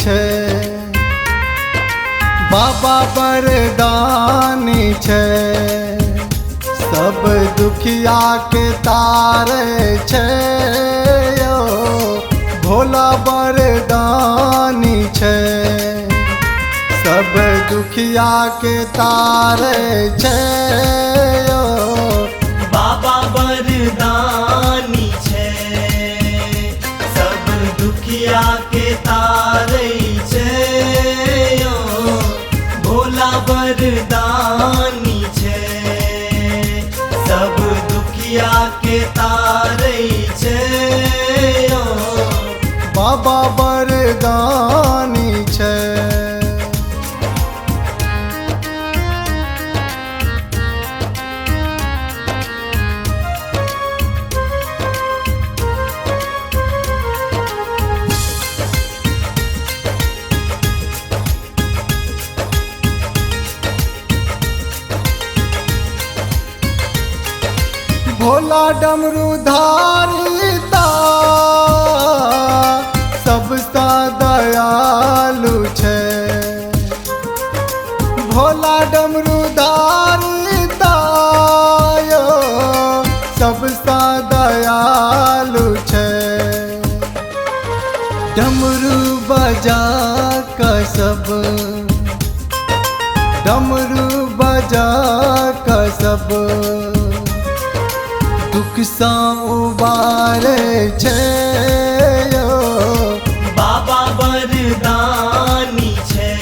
छे, बाबा वरदानी छे, सब दुखिया के तारे छे यो, भोला वरदानी छे, सब दुखिया के तारे छे यो, बाबा वरदानी छे, सब दुखिया के तारे छे यो, भोला वरदानी छे, सब दुखिया के तारे छे यो, बाबा वरदानी छे। भोला डमरूधारी ता सबसा दयालु छे, भोला डमरूधारी ता यो, सबसा दयालु छे, डमरू बजा का सब, डमरू बजा का सब, दुख सा उबारे छे यो, बाबा वरदानी छे,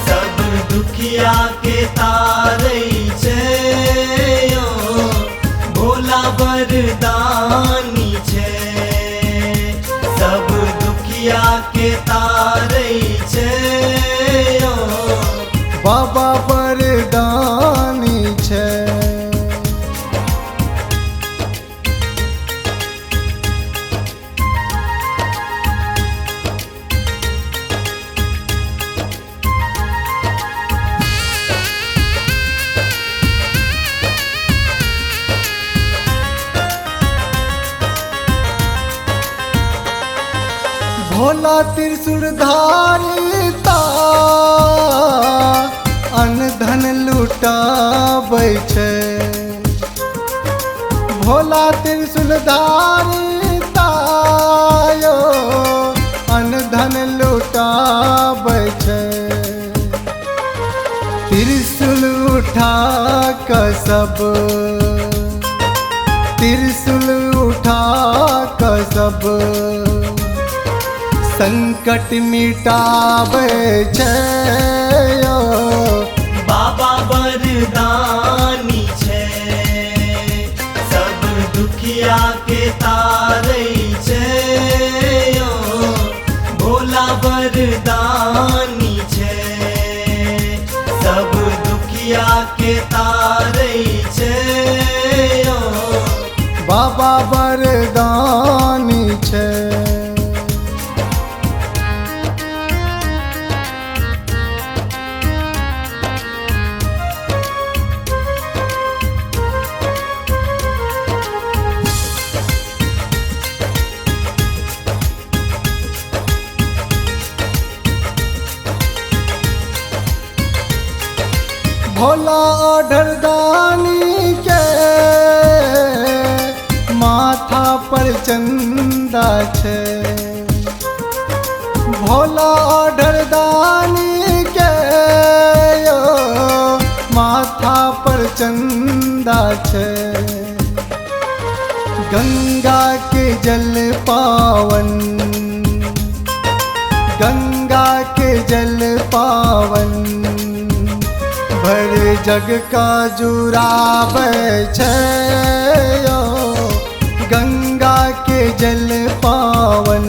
सब दुखिया के तारे छे यो, भोला वरदानी छे, सब दुखिया के तारे छे यो, बाबा वरदानी छे। भोला त्रिशूलधारी ता अन्न धन लुटाबै छे, भोला त्रिशूलधारी ता यो, अन्न धन लुटाबै छे, त्रिशूल उठा का सब, त्रिशूल उठा का सब, संकट मिटावे छे यो, बाबा वरदानी छे, सब दुखिया के तारे छे यो, भोला वरदानी छे, सब दुखिया के तारे छे यो, बाबा वरदानी छे। भोला ओढ़रदानी के माथा पर चंदा छे, भोला ओढ़रदानी के यो, माथा पर चंदा छे, गंगा के जल पावन, गंगा के जल पावन, भर जग का जुरावे छे यो, गंगा के जल पावन,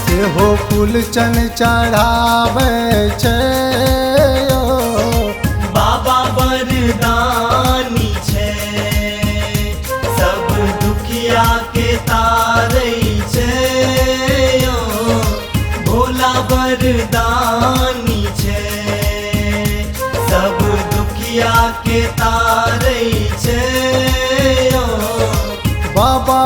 से हो फूल चन चढ़ावे छे यो, बाबा वरदानी छे, सब दुखिया के तारे छे यो, भोला वरदानी छे, सब दुखिया के तारे छे यो, बाबा